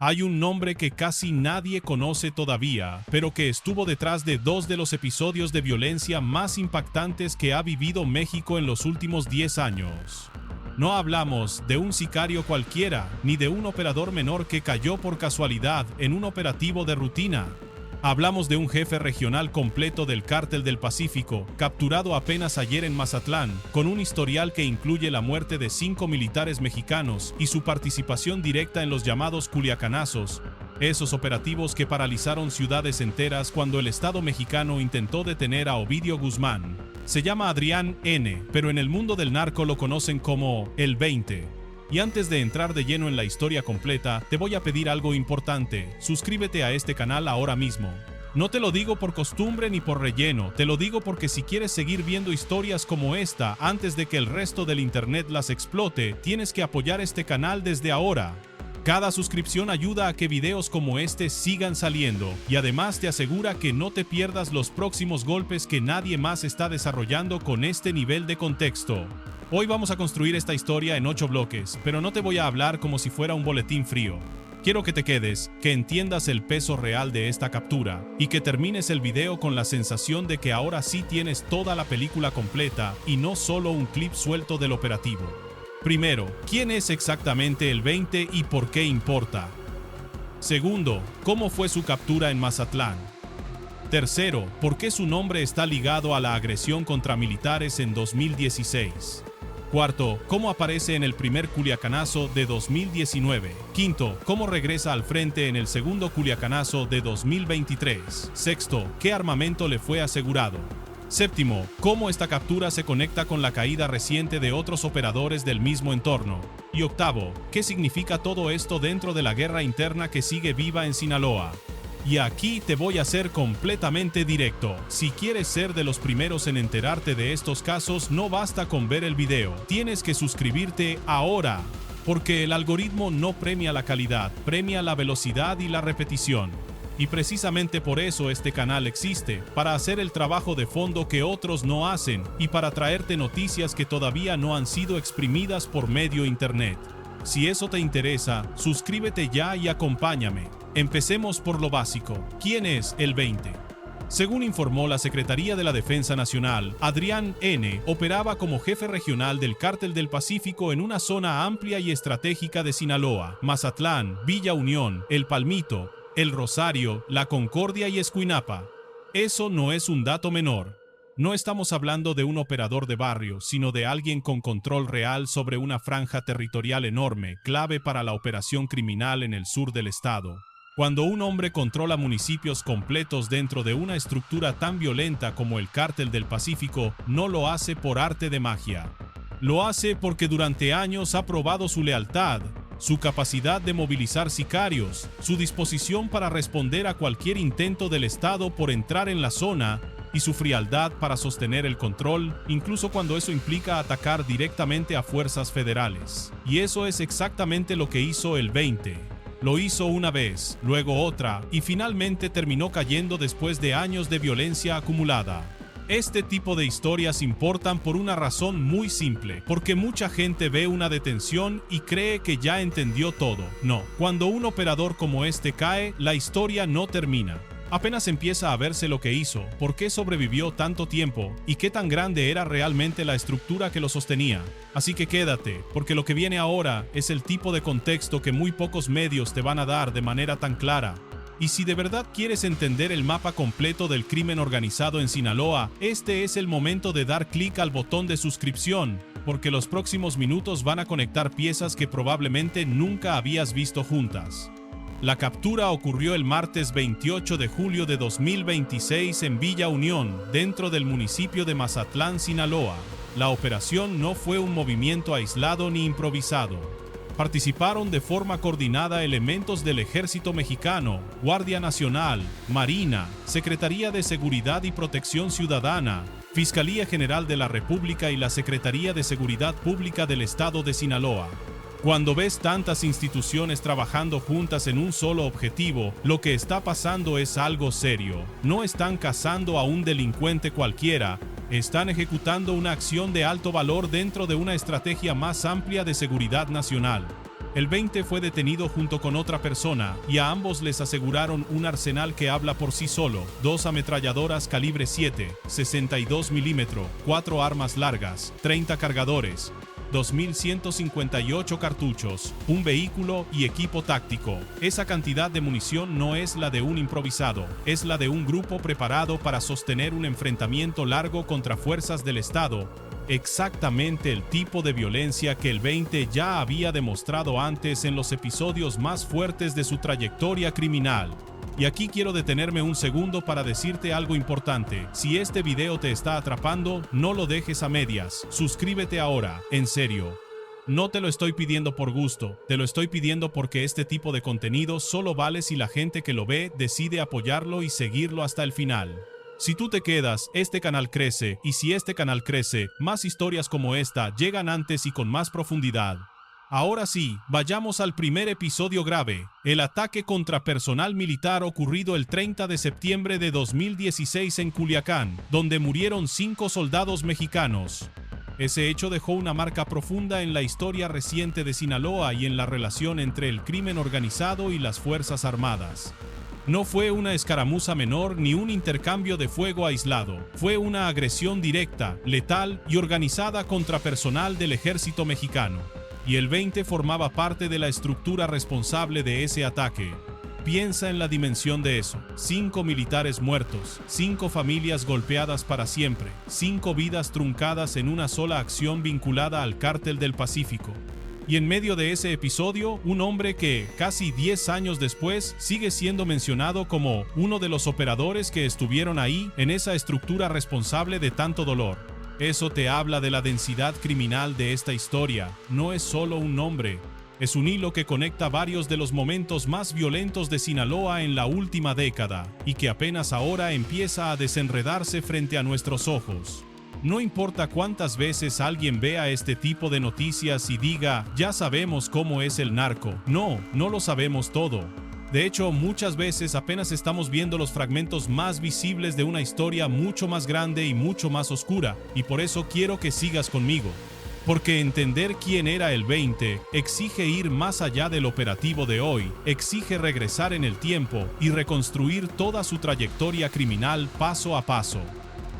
Hay un nombre que casi nadie conoce todavía, pero que estuvo detrás de dos de los episodios de violencia más impactantes que ha vivido México en los últimos 10 años. No hablamos de un sicario cualquiera, ni de un operador menor que cayó por casualidad en un operativo de rutina. Hablamos de un jefe regional completo del Cártel del Pacífico, capturado apenas ayer en Mazatlán, con un historial que incluye la muerte de 5 militares mexicanos y su participación directa en los llamados Culiacanazos, esos operativos que paralizaron ciudades enteras cuando el Estado mexicano intentó detener a Ovidio Guzmán. Se llama Adrián N., pero en el mundo del narco lo conocen como el 20. Y antes de entrar de lleno en la historia completa, te voy a pedir algo importante: suscríbete a este canal ahora mismo. No te lo digo por costumbre ni por relleno, te lo digo porque si quieres seguir viendo historias como esta antes de que el resto del internet las explote, tienes que apoyar este canal desde ahora. Cada suscripción ayuda a que videos como este sigan saliendo, y además te asegura que no te pierdas los próximos golpes que nadie más está desarrollando con este nivel de contexto. Hoy vamos a construir esta historia en 8 bloques, pero no te voy a hablar como si fuera un boletín frío. Quiero que te quedes, que entiendas el peso real de esta captura, y que termines el video con la sensación de que ahora sí tienes toda la película completa y no solo un clip suelto del operativo. Primero, ¿quién es exactamente el 20 y por qué importa? Segundo, ¿cómo fue su captura en Mazatlán? Tercero, ¿por qué su nombre está ligado a la agresión contra militares en 2016? Cuarto, ¿cómo aparece en el primer Culiacanazo de 2019? Quinto, ¿cómo regresa al frente en el segundo Culiacanazo de 2023? Sexto, ¿qué armamento le fue asegurado? Séptimo, ¿cómo esta captura se conecta con la caída reciente de otros operadores del mismo entorno? Y octavo, ¿qué significa todo esto dentro de la guerra interna que sigue viva en Sinaloa? Y aquí te voy a ser completamente directo. Si quieres ser de los primeros en enterarte de estos casos, no basta con ver el video. Tienes que suscribirte ahora, porque el algoritmo no premia la calidad, premia la velocidad y la repetición. Y precisamente por eso este canal existe, para hacer el trabajo de fondo que otros no hacen y para traerte noticias que todavía no han sido exprimidas por medio internet. Si eso te interesa, suscríbete ya y acompáñame. Empecemos por lo básico. ¿Quién es el 20? Según informó la Secretaría de la Defensa Nacional, Adrián N. operaba como jefe regional del Cártel del Pacífico en una zona amplia y estratégica de Sinaloa, Mazatlán, Villa Unión, El Palmito, El Rosario, La Concordia y Escuinapa. Eso no es un dato menor. No estamos hablando de un operador de barrio, sino de alguien con control real sobre una franja territorial enorme, clave para la operación criminal en el sur del estado. Cuando un hombre controla municipios completos dentro de una estructura tan violenta como el Cártel del Pacífico, no lo hace por arte de magia. Lo hace porque durante años ha probado su lealtad, su capacidad de movilizar sicarios, su disposición para responder a cualquier intento del Estado por entrar en la zona, y su frialdad para sostener el control, incluso cuando eso implica atacar directamente a fuerzas federales. Y eso es exactamente lo que hizo el 20. Lo hizo una vez, luego otra, y finalmente terminó cayendo después de años de violencia acumulada. Este tipo de historias importan por una razón muy simple, porque mucha gente ve una detención y cree que ya entendió todo. No, cuando un operador como este cae, la historia no termina. Apenas empieza a verse lo que hizo, por qué sobrevivió tanto tiempo y qué tan grande era realmente la estructura que lo sostenía. Así que quédate, porque lo que viene ahora es el tipo de contexto que muy pocos medios te van a dar de manera tan clara. Y si de verdad quieres entender el mapa completo del crimen organizado en Sinaloa, este es el momento de dar clic al botón de suscripción, porque los próximos minutos van a conectar piezas que probablemente nunca habías visto juntas. La captura ocurrió el martes 28 de julio de 2026 en Villa Unión, dentro del municipio de Mazatlán, Sinaloa. La operación no fue un movimiento aislado ni improvisado. Participaron de forma coordinada elementos del Ejército Mexicano, Guardia Nacional, Marina, Secretaría de Seguridad y Protección Ciudadana, Fiscalía General de la República y la Secretaría de Seguridad Pública del Estado de Sinaloa. Cuando ves tantas instituciones trabajando juntas en un solo objetivo, lo que está pasando es algo serio. No están cazando a un delincuente cualquiera, están ejecutando una acción de alto valor dentro de una estrategia más amplia de seguridad nacional. El 20 fue detenido junto con otra persona y a ambos les aseguraron un arsenal que habla por sí solo: 2 ametralladoras calibre 7, 62 milímetros, 4 armas largas, 30 cargadores, 2.158 cartuchos, un vehículo y equipo táctico. Esa cantidad de munición no es la de un improvisado, es la de un grupo preparado para sostener un enfrentamiento largo contra fuerzas del Estado. Exactamente el tipo de violencia que el 20 ya había demostrado antes en los episodios más fuertes de su trayectoria criminal. Y aquí quiero detenerme un segundo para decirte algo importante. Si este video te está atrapando, no lo dejes a medias. Suscríbete ahora, en serio. No te lo estoy pidiendo por gusto, te lo estoy pidiendo porque este tipo de contenido solo vale si la gente que lo ve decide apoyarlo y seguirlo hasta el final. Si tú te quedas, este canal crece, y si este canal crece, más historias como esta llegan antes y con más profundidad. Ahora sí, vayamos al primer episodio grave: el ataque contra personal militar ocurrido el 30 de septiembre de 2016 en Culiacán, donde murieron 5 soldados mexicanos. Ese hecho dejó una marca profunda en la historia reciente de Sinaloa y en la relación entre el crimen organizado y las Fuerzas Armadas. No fue una escaramuza menor ni un intercambio de fuego aislado, fue una agresión directa, letal y organizada contra personal del ejército mexicano. Y el 20 formaba parte de la estructura responsable de ese ataque. Piensa en la dimensión de eso: 5 militares muertos, 5 familias golpeadas para siempre, 5 vidas truncadas en una sola acción vinculada al Cártel del Pacífico. Y en medio de ese episodio, un hombre que, casi 10 años después, sigue siendo mencionado como uno de los operadores que estuvieron ahí, en esa estructura responsable de tanto dolor. Eso te habla de la densidad criminal de esta historia. No es solo un nombre, es un hilo que conecta varios de los momentos más violentos de Sinaloa en la última década, y que apenas ahora empieza a desenredarse frente a nuestros ojos. No importa cuántas veces alguien vea este tipo de noticias y diga: ya sabemos cómo es el narco. No lo sabemos todo. De hecho, muchas veces apenas estamos viendo los fragmentos más visibles de una historia mucho más grande y mucho más oscura, y por eso quiero que sigas conmigo. Porque entender quién era el 20 exige ir más allá del operativo de hoy, exige regresar en el tiempo y reconstruir toda su trayectoria criminal paso a paso.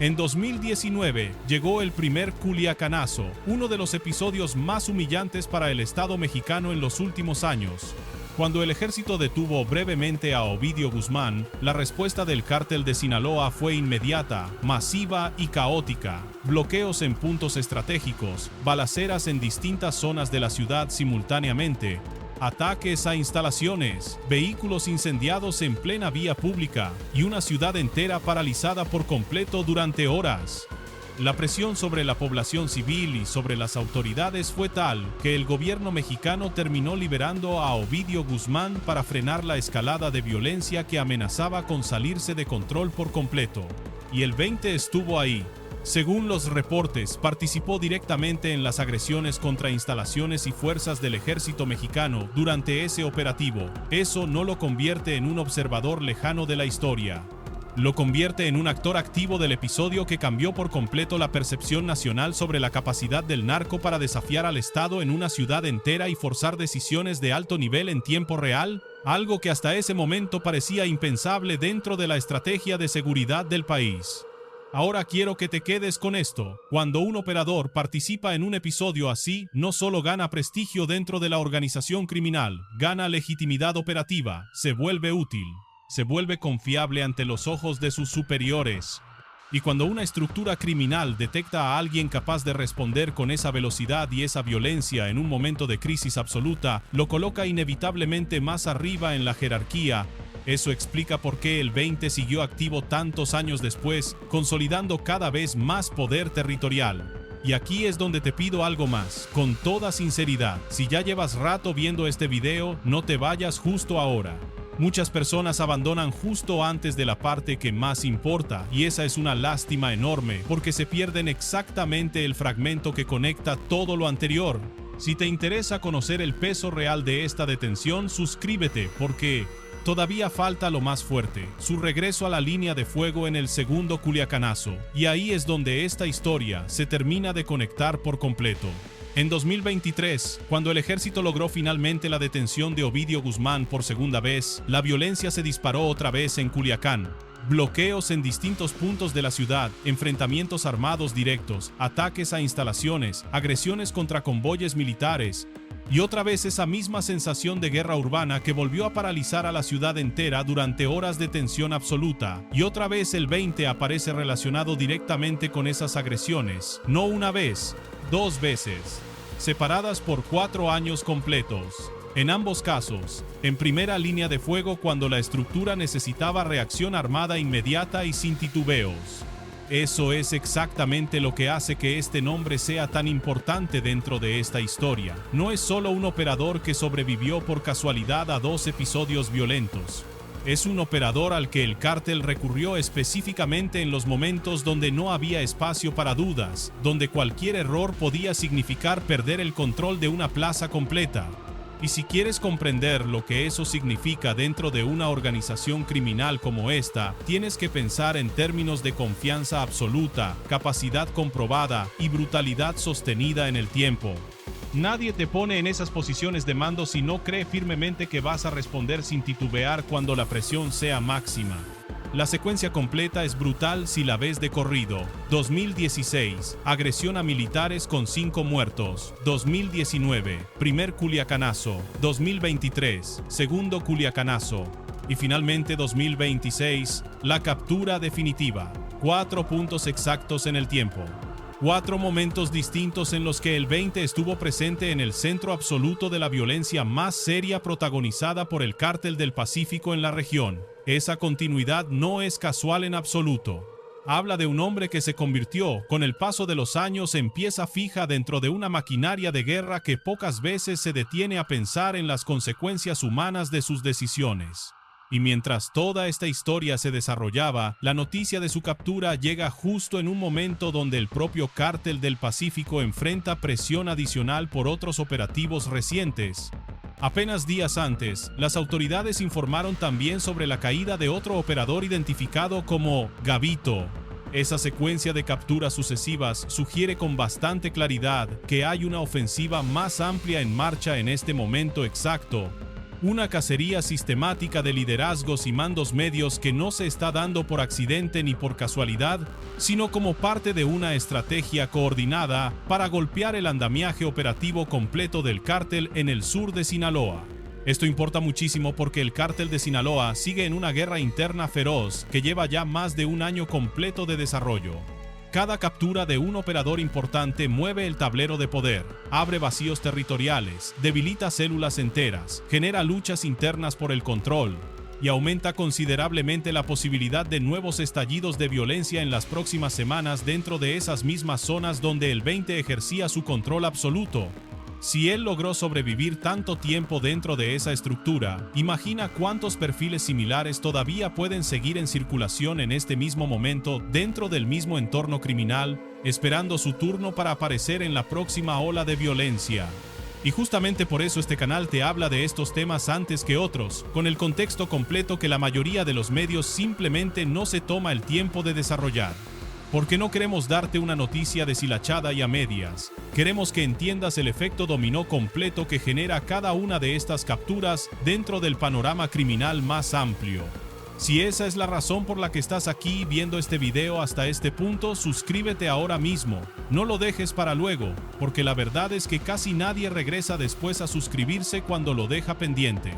En 2019 llegó el primer Culiacanazo, uno de los episodios más humillantes para el Estado mexicano en los últimos años. Cuando el ejército detuvo brevemente a Ovidio Guzmán, la respuesta del Cártel de Sinaloa fue inmediata, masiva y caótica. Bloqueos en puntos estratégicos, balaceras en distintas zonas de la ciudad simultáneamente, ataques a instalaciones, vehículos incendiados en plena vía pública y una ciudad entera paralizada por completo durante horas. La presión sobre la población civil y sobre las autoridades fue tal que el gobierno mexicano terminó liberando a Ovidio Guzmán para frenar la escalada de violencia que amenazaba con salirse de control por completo. Y el 20 estuvo ahí. Según los reportes, participó directamente en las agresiones contra instalaciones y fuerzas del ejército mexicano durante ese operativo. Eso no lo convierte en un observador lejano de la historia. Lo convierte en un actor activo del episodio que cambió por completo la percepción nacional sobre la capacidad del narco para desafiar al Estado en una ciudad entera y forzar decisiones de alto nivel en tiempo real, algo que hasta ese momento parecía impensable dentro de la estrategia de seguridad del país. Ahora quiero que te quedes con esto: cuando un operador participa en un episodio así, no solo gana prestigio dentro de la organización criminal, gana legitimidad operativa, se vuelve útil, se vuelve confiable ante los ojos de sus superiores. Y cuando una estructura criminal detecta a alguien capaz de responder con esa velocidad y esa violencia en un momento de crisis absoluta, lo coloca inevitablemente más arriba en la jerarquía. Eso explica por qué el 20 siguió activo tantos años después, consolidando cada vez más poder territorial. Y aquí es donde te pido algo más, con toda sinceridad: si ya llevas rato viendo este video, no te vayas justo ahora. Muchas personas abandonan justo antes de la parte que más importa, y esa es una lástima enorme, porque se pierden exactamente el fragmento que conecta todo lo anterior. Si te interesa conocer el peso real de esta detención, suscríbete, porque todavía falta lo más fuerte: su regreso a la línea de fuego en el segundo Culiacanazo. Y ahí es donde esta historia se termina de conectar por completo. En 2023, cuando el ejército logró finalmente la detención de Ovidio Guzmán por segunda vez, la violencia se disparó otra vez en Culiacán. Bloqueos en distintos puntos de la ciudad, enfrentamientos armados directos, ataques a instalaciones, agresiones contra convoyes militares, y otra vez esa misma sensación de guerra urbana que volvió a paralizar a la ciudad entera durante horas de tensión absoluta. Y otra vez el 20 aparece relacionado directamente con esas agresiones, no una vez, 2 veces, separadas por 4 años completos. En ambos casos, en primera línea de fuego cuando la estructura necesitaba reacción armada inmediata y sin titubeos. Eso es exactamente lo que hace que este nombre sea tan importante dentro de esta historia. No es solo un operador que sobrevivió por casualidad a 2 episodios violentos. Es un operador al que el cártel recurrió específicamente en los momentos donde no había espacio para dudas, donde cualquier error podía significar perder el control de una plaza completa. Y si quieres comprender lo que eso significa dentro de una organización criminal como esta, tienes que pensar en términos de confianza absoluta, capacidad comprobada y brutalidad sostenida en el tiempo. Nadie te pone en esas posiciones de mando si no cree firmemente que vas a responder sin titubear cuando la presión sea máxima. La secuencia completa es brutal si la ves de corrido. 2016, agresión a militares con 5 muertos. 2019, primer Culiacanazo. 2023, segundo Culiacanazo. Y finalmente 2026, la captura definitiva. 4 puntos exactos en el tiempo. 4 momentos distintos en los que el 20 estuvo presente en el centro absoluto de la violencia más seria protagonizada por el Cártel del Pacífico en la región. Esa continuidad no es casual en absoluto. Habla de un hombre que se convirtió, con el paso de los años, en pieza fija dentro de una maquinaria de guerra que pocas veces se detiene a pensar en las consecuencias humanas de sus decisiones. Y mientras toda esta historia se desarrollaba, la noticia de su captura llega justo en un momento donde el propio Cártel del Pacífico enfrenta presión adicional por otros operativos recientes. Apenas días antes, las autoridades informaron también sobre la caída de otro operador identificado como Gavito. Esa secuencia de capturas sucesivas sugiere con bastante claridad que hay una ofensiva más amplia en marcha en este momento exacto. Una cacería sistemática de liderazgos y mandos medios que no se está dando por accidente ni por casualidad, sino como parte de una estrategia coordinada para golpear el andamiaje operativo completo del cártel en el sur de Sinaloa. Esto importa muchísimo porque el cártel de Sinaloa sigue en una guerra interna feroz que lleva ya más de un año completo de desarrollo. Cada captura de un operador importante mueve el tablero de poder, abre vacíos territoriales, debilita células enteras, genera luchas internas por el control y aumenta considerablemente la posibilidad de nuevos estallidos de violencia en las próximas semanas dentro de esas mismas zonas donde el 20 ejercía su control absoluto. Si él logró sobrevivir tanto tiempo dentro de esa estructura, imagina cuántos perfiles similares todavía pueden seguir en circulación en este mismo momento dentro del mismo entorno criminal, esperando su turno para aparecer en la próxima ola de violencia. Y justamente por eso este canal te habla de estos temas antes que otros, con el contexto completo que la mayoría de los medios simplemente no se toma el tiempo de desarrollar. Porque no queremos darte una noticia deshilachada y a medias. Queremos que entiendas el efecto dominó completo que genera cada una de estas capturas dentro del panorama criminal más amplio. Si esa es la razón por la que estás aquí viendo este video hasta este punto, suscríbete ahora mismo. No lo dejes para luego, porque la verdad es que casi nadie regresa después a suscribirse cuando lo deja pendiente.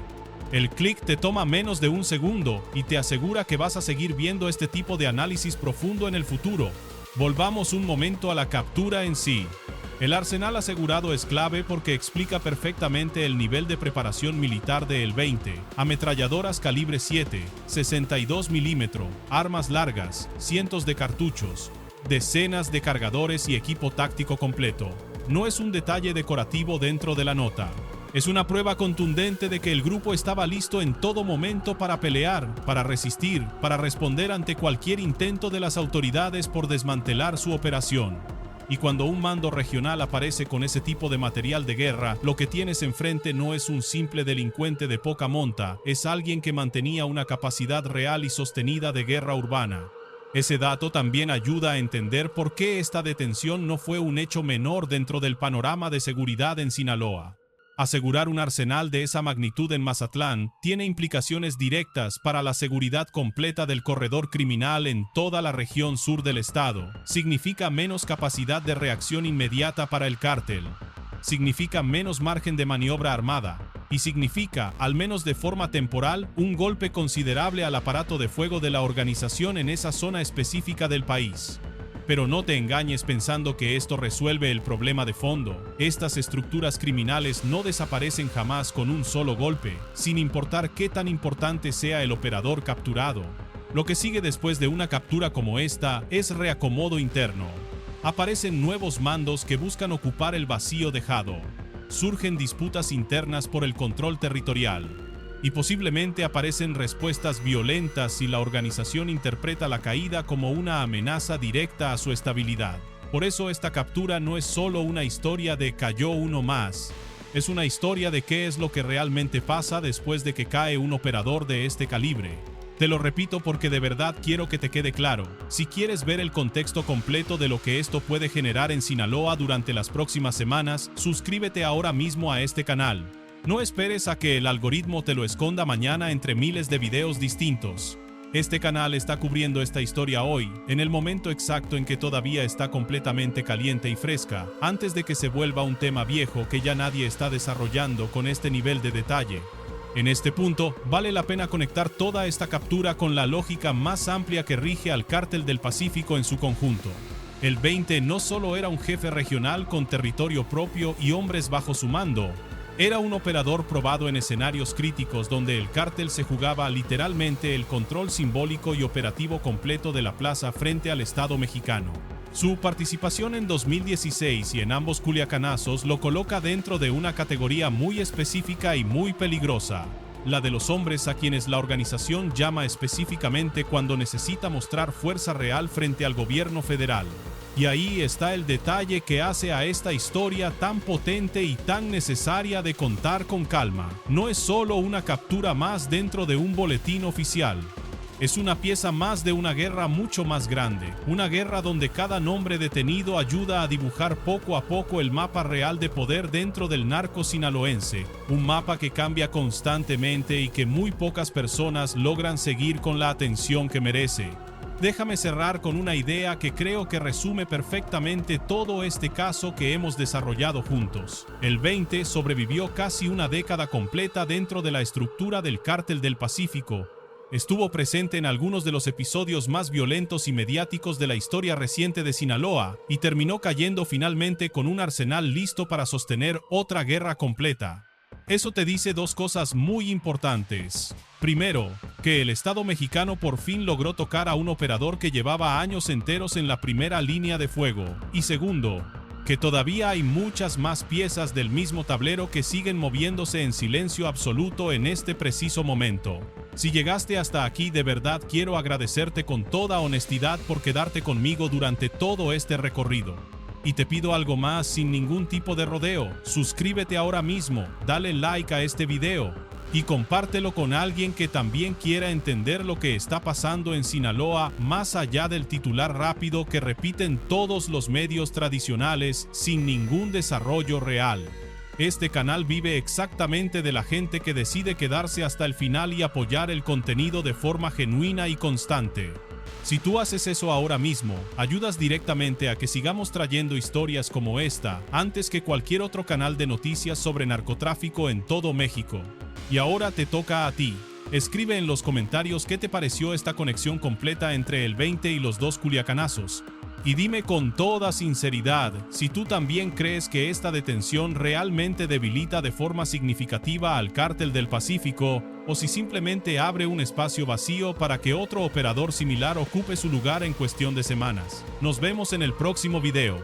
El clic te toma menos de un segundo y te asegura que vas a seguir viendo este tipo de análisis profundo en el futuro. Volvamos un momento a la captura en sí. El arsenal asegurado es clave porque explica perfectamente el nivel de preparación militar de El 20, ametralladoras calibre 7, 62 mm, armas largas, cientos de cartuchos, decenas de cargadores y equipo táctico completo. No es un detalle decorativo dentro de la nota. Es una prueba contundente de que el grupo estaba listo en todo momento para pelear, para resistir, para responder ante cualquier intento de las autoridades por desmantelar su operación. Y cuando un mando regional aparece con ese tipo de material de guerra, lo que tienes enfrente no es un simple delincuente de poca monta, es alguien que mantenía una capacidad real y sostenida de guerra urbana. Ese dato también ayuda a entender por qué esta detención no fue un hecho menor dentro del panorama de seguridad en Sinaloa. Asegurar un arsenal de esa magnitud en Mazatlán tiene implicaciones directas para la seguridad completa del corredor criminal en toda la región sur del estado. Significa menos capacidad de reacción inmediata para el cártel. Significa menos margen de maniobra armada. Y significa, al menos de forma temporal, un golpe considerable al aparato de fuego de la organización en esa zona específica del país. Pero no te engañes pensando que esto resuelve el problema de fondo. Estas estructuras criminales no desaparecen jamás con un solo golpe, sin importar qué tan importante sea el operador capturado. Lo que sigue después de una captura como esta es reacomodo interno. Aparecen nuevos mandos que buscan ocupar el vacío dejado. Surgen disputas internas por el control territorial. Y posiblemente aparecen respuestas violentas si la organización interpreta la caída como una amenaza directa a su estabilidad. Por eso esta captura no es solo una historia de cayó uno más. Es una historia de qué es lo que realmente pasa después de que cae un operador de este calibre. Te lo repito porque de verdad quiero que te quede claro. Si quieres ver el contexto completo de lo que esto puede generar en Sinaloa durante las próximas semanas, suscríbete ahora mismo a este canal. No esperes a que el algoritmo te lo esconda mañana entre miles de videos distintos. Este canal está cubriendo esta historia hoy, en el momento exacto en que todavía está completamente caliente y fresca, antes de que se vuelva un tema viejo que ya nadie está desarrollando con este nivel de detalle. En este punto, vale la pena conectar toda esta captura con la lógica más amplia que rige al Cártel del Pacífico en su conjunto. El 20 no solo era un jefe regional con territorio propio y hombres bajo su mando, era un operador probado en escenarios críticos donde el cártel se jugaba literalmente el control simbólico y operativo completo de la plaza frente al Estado mexicano. Su participación en 2016 y en ambos culiacanazos lo coloca dentro de una categoría muy específica y muy peligrosa, la de los hombres a quienes la organización llama específicamente cuando necesita mostrar fuerza real frente al gobierno federal. Y ahí está el detalle que hace a esta historia tan potente y tan necesaria de contar con calma. No es solo una captura más dentro de un boletín oficial. Es una pieza más de una guerra mucho más grande, una guerra donde cada nombre detenido ayuda a dibujar poco a poco el mapa real de poder dentro del narco sinaloense, un mapa que cambia constantemente y que muy pocas personas logran seguir con la atención que merece. Déjame cerrar con una idea que creo que resume perfectamente todo este caso que hemos desarrollado juntos. El 20 sobrevivió casi una década completa dentro de la estructura del Cártel del Pacífico. Estuvo presente en algunos de los episodios más violentos y mediáticos de la historia reciente de Sinaloa y terminó cayendo finalmente con un arsenal listo para sostener otra guerra completa. Eso te dice dos cosas muy importantes. Primero, que el Estado mexicano por fin logró tocar a un operador que llevaba años enteros en la primera línea de fuego. Y segundo, que todavía hay muchas más piezas del mismo tablero que siguen moviéndose en silencio absoluto en este preciso momento. Si llegaste hasta aquí, de verdad quiero agradecerte con toda honestidad por quedarte conmigo durante todo este recorrido. Y te pido algo más sin ningún tipo de rodeo. Suscríbete ahora mismo, dale like a este video y compártelo con alguien que también quiera entender lo que está pasando en Sinaloa más allá del titular rápido que repiten todos los medios tradicionales sin ningún desarrollo real. Este canal vive exactamente de la gente que decide quedarse hasta el final y apoyar el contenido de forma genuina y constante. Si tú haces eso ahora mismo, ayudas directamente a que sigamos trayendo historias como esta antes que cualquier otro canal de noticias sobre narcotráfico en todo México. Y ahora te toca a ti. Escribe en los comentarios qué te pareció esta conexión completa entre el 20 y los dos culiacanazos. Y dime con toda sinceridad si tú también crees que esta detención realmente debilita de forma significativa al Cártel del Pacífico o si simplemente abre un espacio vacío para que otro operador similar ocupe su lugar en cuestión de semanas. Nos vemos en el próximo video.